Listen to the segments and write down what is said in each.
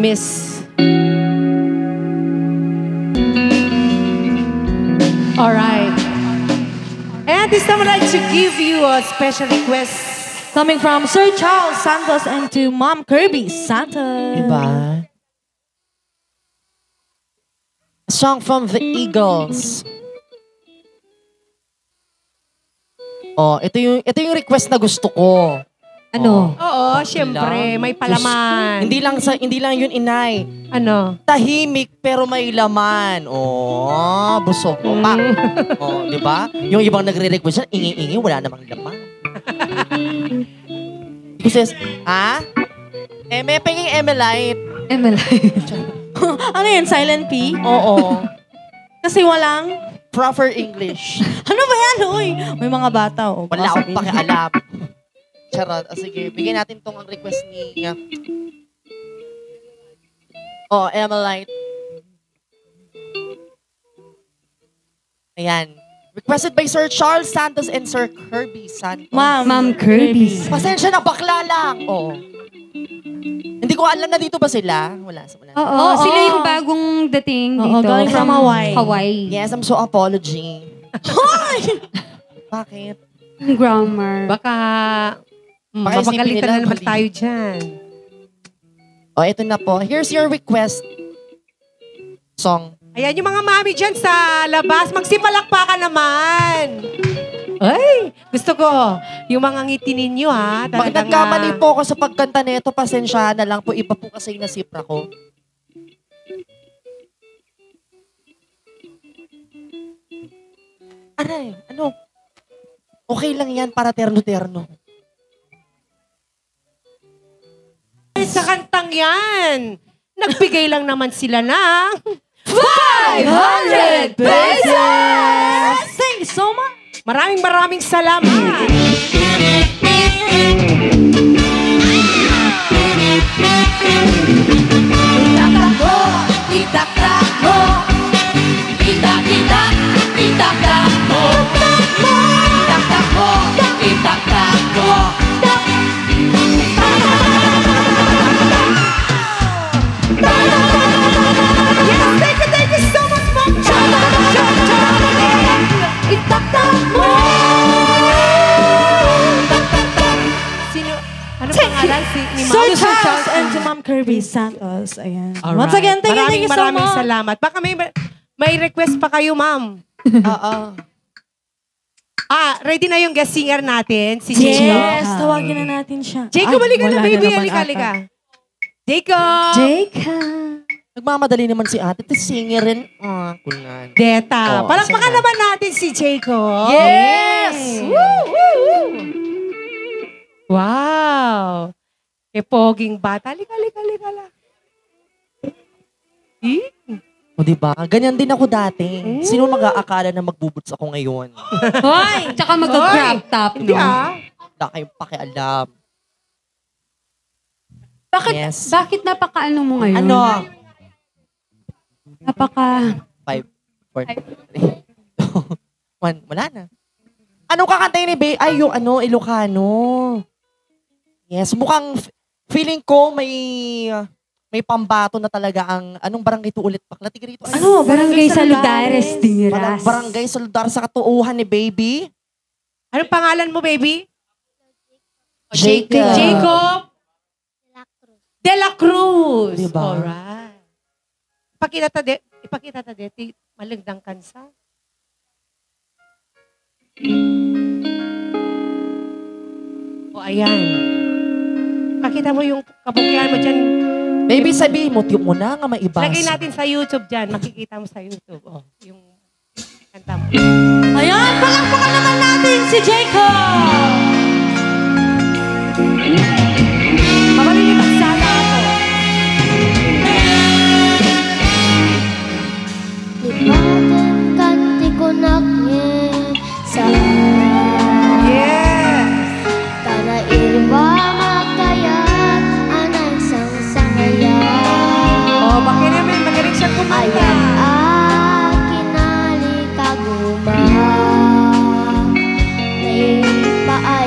Miss. Alright. And this time I'd like to give you a special request. Coming from Sir Charles Santos and to Mom Kirby Santos. Diba? A song from the Eagles. Oh, ito yung request na gusto ko. Ano? Oo, syempre, may palaman. Hindi lang yun, inay. Ano? Tahimik pero may laman. Oh, busog ko pa. Oh, di ba? Yung ibang nagre-request yan, ingi-ingi, wala namang laman. Says, ha? Eme, penging Emelite. Emelite. Ano yun? Silent P? Oo. Kasi walang... Proper English. Ano ba yan, uy? May mga bata, oh. Wala akong pakialam. Charot. Sige, bigyan natin tong ang request ni... Emelite. Ayan. Requested by Sir Charles Santos and Sir Kirby Santos. Ma'am Kirby. Pasensya na, bakla lang. Oo. Hindi ko alam na dito ba sila? Wala. Oo, sila yung bagong dating dito. Galing from Hawaii. Yes, I'm so apology. Hoy! Bakit? Grammar. Baka isipin mapagalitan nila, na naman mali. tayo dyan. Ito na po. Here's your request song. Ayan, yung mga mami dyan sa labas, magsipalakpakan naman. Ay, gusto ko. Yung mga ngiti ninyo, ha? Pag nagkamali po ako sa pagkanta nito, pasensyahan na lang po. Iba po kasi yung nasipra ko. Aray, ano? Okay lang yan para terno-terno. Sa kantang yan, nagbigay lang naman sila ng 500 pesos! Thank you so much! maraming salamat. Itakbo, itakbo, itak-itak, itakbo, itakbo, itakbo. Yes, thank you so much, Mom. Itakbo. Ano pangalan ni Ma'am? Sir Charles and to Ma'am Kirby Santos. Ayan. Once again, thank you so Maraming much. salamat. Baka may request pa kayo, Ma'am. Oo. Ready na yung guest singer natin, si Jacob. Yes, tawagin na natin siya. Jacob, halika na, wala baby. naman Halika. ata. Jacob! Jacob. Nagmamadali naman si ate. Ito singer rin. Kunan. Deta. Oh, Palakpakan sige na. naman natin si Jacob. Yes! Wow! Poging bata. Halika. O diba? Ganyan din ako dati. Sino mag-aakala na magbubuts ako ngayon? Hoy! Tsaka mag-crop top, Hindi no? Wala kayong pakialam. Bakit napaka-ano mo ngayon? Ano? Napaka... 5, 4, 3, 1. Wala na. Anong kakantayin ni Bay? Ay, yung Ilocano. Yes, mukhang feeling ko may pambato na talaga ang... Anong barangay ito ulit? Bakla, tiga rito. Ano? Barangay Saludares, Dingiras. Barangay Saludar sa katuuhan ni Baby. Anong pangalan mo, baby? Jacob. Jacob De La Cruz. Diba? Alright. Ipakita ta de. Malagdang kansa. Ayan. Pakita mo yung kabukyan mo dyan. Baby, sabihin mo, tiyok mo na nga maibasa. Lagay natin sa YouTube dyan. Makikita mo sa YouTube. Yung kanta mo. Ayan, palakpakan naman natin si Jacob! Mabalili magsala ako. Lipaten kanti ko nakngin sa Yes! Tana ilba makayat anay sang sangayan. Bakit naman magaling siya kumanta. Ayan kinali kaguma. Naipaay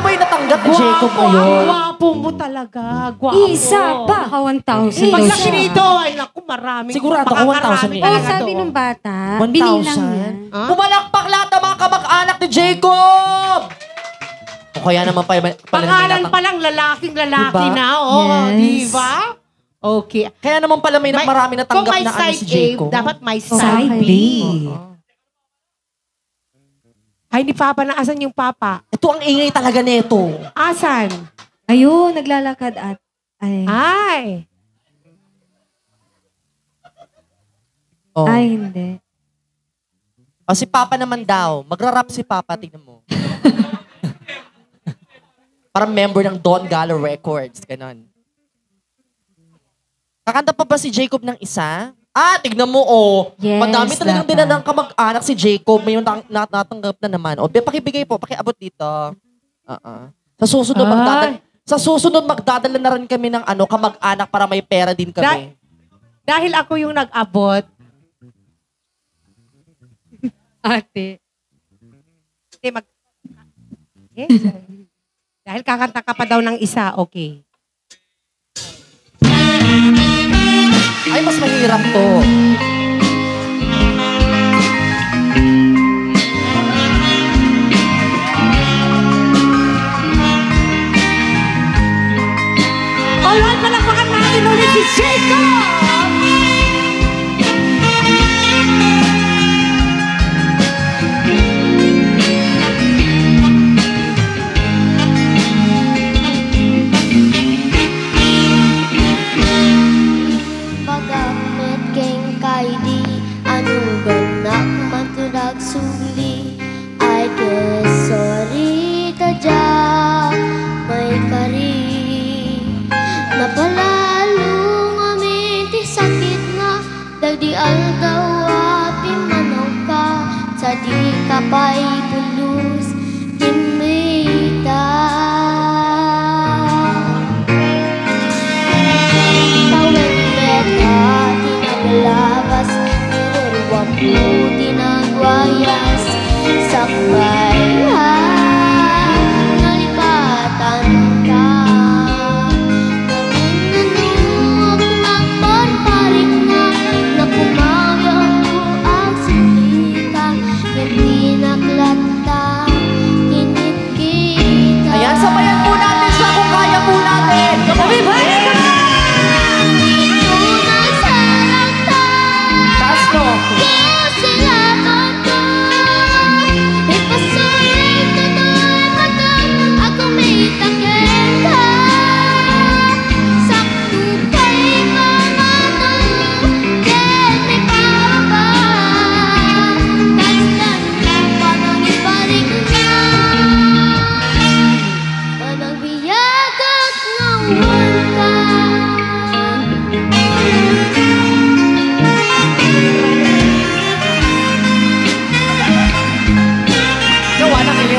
ba yung natanggap ni Jacob ngayon? Gwapo mo talaga. Gwapo. Isa pa. Baka 1,000 Pag daw laki siya. nito, ay naku, maraming. Sigurado ako, 1,000 eh. Oo, sabi nung bata. Binilang niya. 1,000? Pumalakpak lahat ng mga kamag-anak ni Jacob! O kaya naman pala Pangalan pa lang, lalaking-lalaki Diba? na. Oh, Yes. di ba? Okay. Kaya naman pala may marami natanggap kung may na ano side si A, Jacob. dapat may Side side B. B. Ay, ni Papa, naasan yung Papa? Ito ang ingay talaga nito. Asan? Ayun, naglalakad at... Ay. Ay. Oh. Ay, hindi. O si Papa naman daw. Magra-rap si Papa, tingnan mo. Parang member ng Don Galo Records. Ganon. Kakanta pa ba si Jacob ng isa? Ah, tignan mo, oh. Yes, Madami talagang dapat. dinadang kamag-anak si Jacob. May natanggap na naman. O, pakibigay po, pakiabot dito. Sa susunod, magdadala na rin kami ng kamag-anak para may pera din kami. Dahil ako yung nag-abot. Ate. Yes. Dahil kakanta ka pa daw ng isa, okay. Ay, mas mahirap to. Alright, palakpakan natin ulit si Jacob! Pagamit keng kaidi anugan nak matudag suli ay ke sorry taja may kari napalalong amin ti sakit nga dagdi aldaw api manaw ka sa di kapay bulus kinmita. Labas, niruruwang puti ng wayas sakbay nalipatan ka naminanong nagparparing na napumawi ako ang silika hindi naklata kinit kita. Ayan, sabayan po natin siya kung kaya po natin. Come on. Taas mo.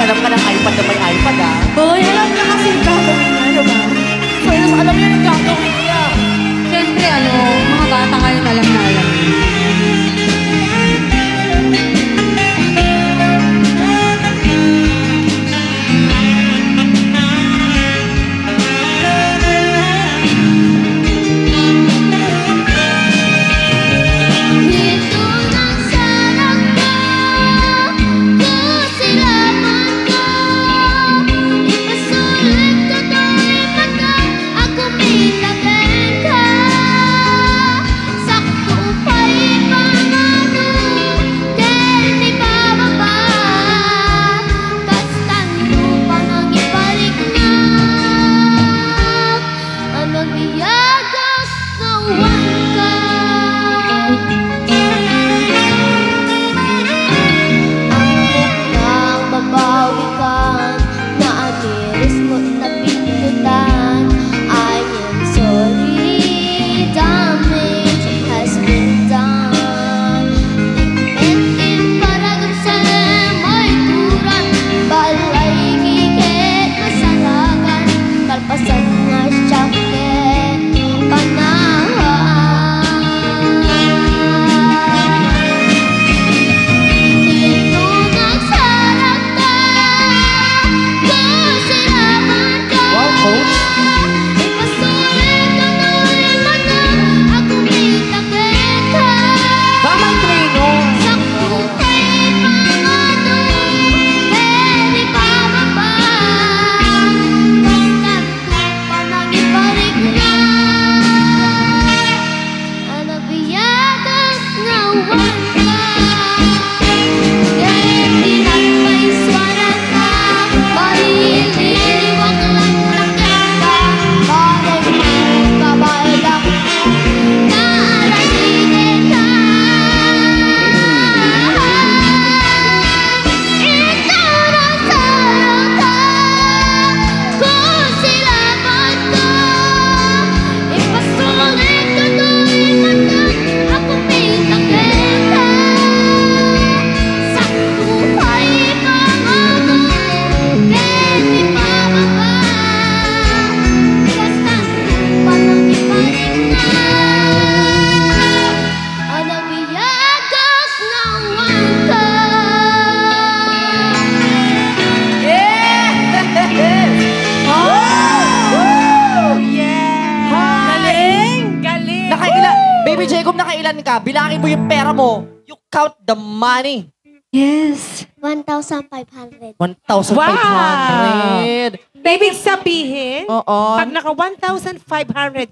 Alam ka ng iPad na may iPad, ah. Hoy, alam niya kasi yung gagawin niya, ano ba? So, alam niya yung gagawin niya. Siyempre, mga bata ngayon alam na alam. Sakto ilan ka, bilangin mo yung pera mo. You count the money. Yes. 1,500. 1,500. Ibig sabihin, Oo. pag naka 1,500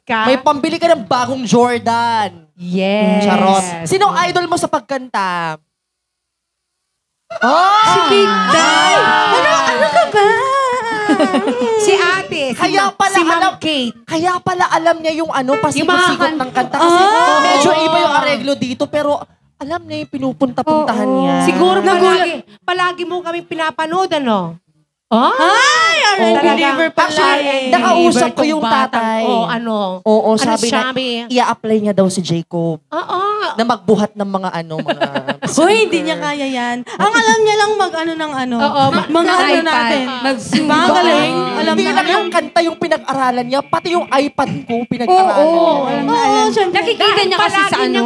ka, May pambili ka ng bagong Jordan. yes. Charot. Sinong idol mo sa pagkanta? Oh! Si Kate Day. Ano ka ba? Si ate, Kaya pala si Ma'am alam- Kate. Kaya pala alam niya yung ano, Yung mga pasikot-sikot ng kanta. Kasi medyo iba yung areglo dito, pero alam niya yung pinupunta-puntahan niya. Siguro palagi mo kami pinapanood, ano? Ay, R&B Talaga. River pala Actually, eh. nakausap ko River yung tong batang- tatay. Oo, ano? Oo, Ano sabi na, i-apply niya daw si Jacob Oo. na magbuhat ng mga ano, mga... Hoy, hindi niya kaya yan. Ang alam niya lang mag-ano ng ano. Oo, mga ano iPad. natin. Mag-zoom. Mga galing. Alam Hindi na lang alam. yung kanta yung pinag-aralan niya, pati yung iPad ko pinag-aralan. Oo, alam na alam. syempre. Nakikita niya kasi sa ano.